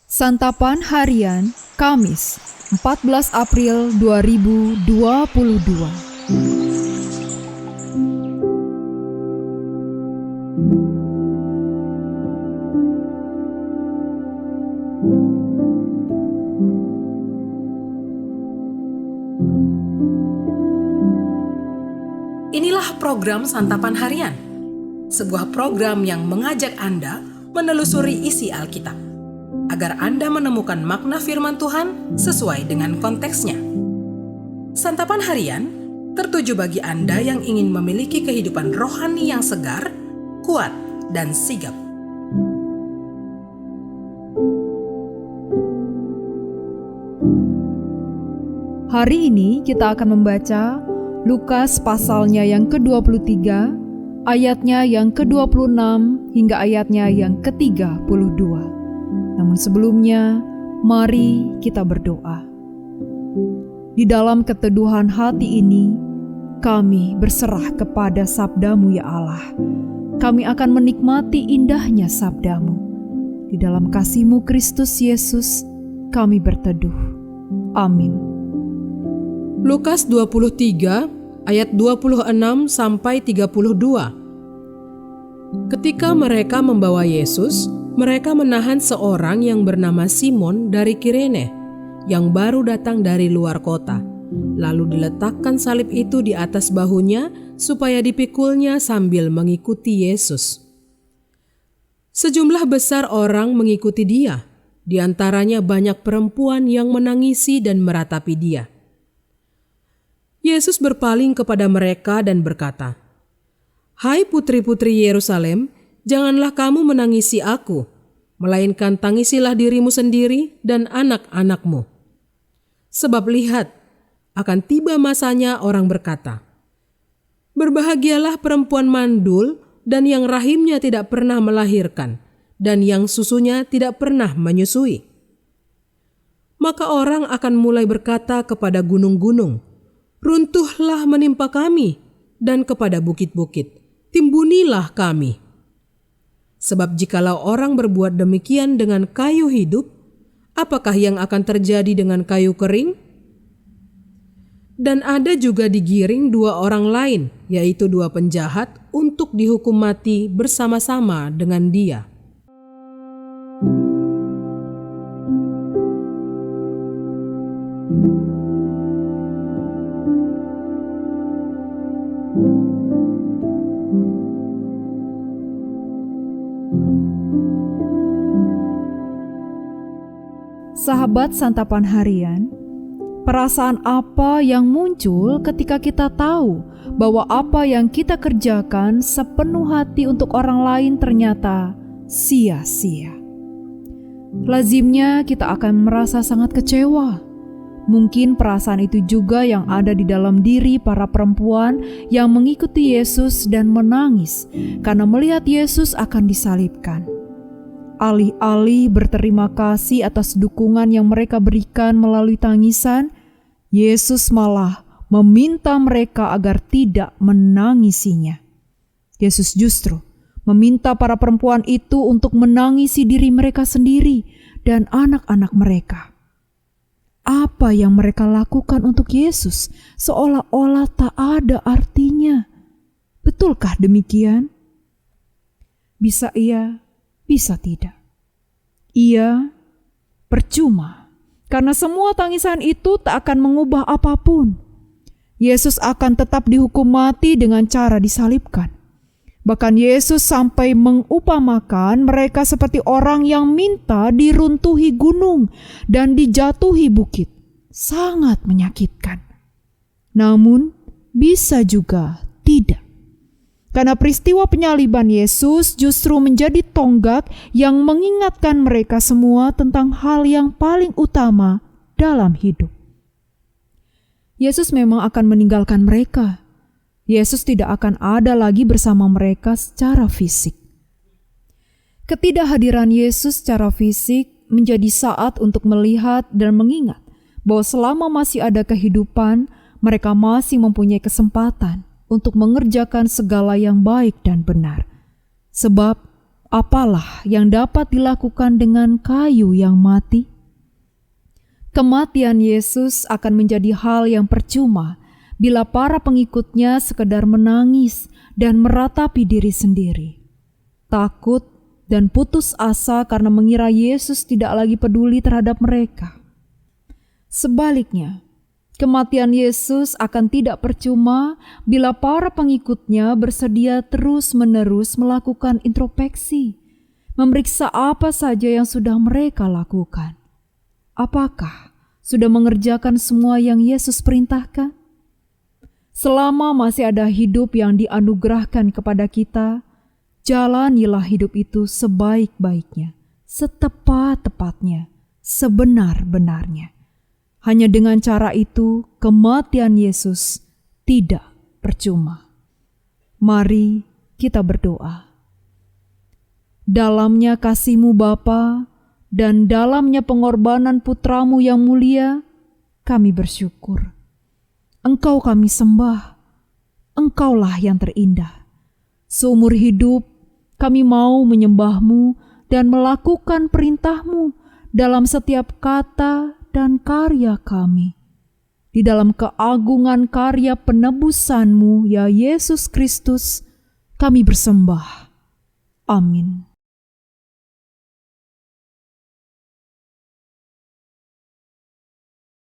Santapan Harian Kamis 14 April 2022. Inilah program Santapan Harian, sebuah program yang mengajak Anda menelusuri isi Alkitab, agar Anda menemukan makna firman Tuhan sesuai dengan konteksnya. Santapan Harian tertuju bagi Anda yang ingin memiliki kehidupan rohani yang segar, kuat, dan sigap. Hari ini kita akan membaca Lukas pasalnya yang ke-23, ayatnya yang ke-26 hingga ayatnya yang ke-32. Namun sebelumnya, mari kita berdoa. Di dalam keteduhan hati ini, kami berserah kepada sabda-Mu ya Allah. Kami akan menikmati indahnya sabda-Mu. Di dalam kasih-Mu Kristus Yesus, kami berteduh. Amin. Lukas 23 ayat 26 sampai 32. Ketika mereka membawa Yesus, mereka menahan seorang yang bernama Simon dari Kirene yang baru datang dari luar kota. Lalu diletakkan salib itu di atas bahunya supaya dipikulnya sambil mengikuti Yesus. Sejumlah besar orang mengikuti dia, di antaranya banyak perempuan yang menangisi dan meratapi dia. Yesus berpaling kepada mereka dan berkata, "Hai putri-putri Yerusalem, janganlah kamu menangisi aku, melainkan tangisilah dirimu sendiri dan anak-anakmu. Sebab lihat, akan tiba masanya orang berkata, berbahagialah perempuan mandul dan yang rahimnya tidak pernah melahirkan, dan yang susunya tidak pernah menyusui. Maka orang akan mulai berkata kepada gunung-gunung, runtuhlah menimpa kami, dan kepada bukit-bukit, timbunilah kami. Sebab jikalau orang berbuat demikian dengan kayu hidup, apakah yang akan terjadi dengan kayu kering? Dan ada juga digiring dua orang lain, yaitu dua penjahat, untuk dihukum mati bersama-sama dengan dia." Sahabat Santapan Harian, perasaan apa yang muncul ketika kita tahu bahwa apa yang kita kerjakan sepenuh hati untuk orang lain ternyata sia-sia? Lazimnya kita akan merasa sangat kecewa. Mungkin perasaan itu juga yang ada di dalam diri para perempuan yang mengikuti Yesus dan menangis karena melihat Yesus akan disalibkan. Alih-alih berterima kasih atas dukungan yang mereka berikan melalui tangisan, Yesus malah meminta mereka agar tidak menangisinya. Yesus justru meminta para perempuan itu untuk menangisi diri mereka sendiri dan anak-anak mereka. Apa yang mereka lakukan untuk Yesus seolah-olah tak ada artinya. Betulkah demikian? Bisa iya, bisa tidak. Iya, percuma, karena semua tangisan itu tak akan mengubah apapun. Yesus akan tetap dihukum mati dengan cara disalibkan. Bahkan Yesus sampai mengupamakan mereka seperti orang yang minta diruntuhi gunung dan dijatuhi bukit. Sangat menyakitkan. Namun, bisa juga tidak. Karena peristiwa penyaliban Yesus justru menjadi tonggak yang mengingatkan mereka semua tentang hal yang paling utama dalam hidup. Yesus memang akan meninggalkan mereka. Yesus tidak akan ada lagi bersama mereka secara fisik. Ketidakhadiran Yesus secara fisik menjadi saat untuk melihat dan mengingat bahwa selama masih ada kehidupan, mereka masih mempunyai kesempatan untuk mengerjakan segala yang baik dan benar. Sebab apalah yang dapat dilakukan dengan kayu yang mati? Kematian Yesus akan menjadi hal yang percuma bila para pengikutnya sekedar menangis dan meratapi diri sendiri, takut dan putus asa karena mengira Yesus tidak lagi peduli terhadap mereka. Sebaliknya, kematian Yesus akan tidak percuma bila para pengikutnya bersedia terus-menerus melakukan introspeksi, memeriksa apa saja yang sudah mereka lakukan. Apakah sudah mengerjakan semua yang Yesus perintahkan? Selama masih ada hidup yang dianugerahkan kepada kita, jalanilah hidup itu sebaik-baiknya, setepat-tepatnya, sebenar-benarnya. Hanya dengan cara itu, kematian Yesus tidak percuma. Mari kita berdoa. Dalamnya kasih-Mu Bapa, dan dalamnya pengorbanan Putra-Mu yang mulia, kami bersyukur. Engkau kami sembah, Engkaulah yang terindah. Seumur hidup, kami mau menyembah-Mu dan melakukan perintah-Mu dalam setiap kata dan karya kami. Di dalam keagungan karya penebusan-Mu, ya Yesus Kristus, kami bersembah. Amin.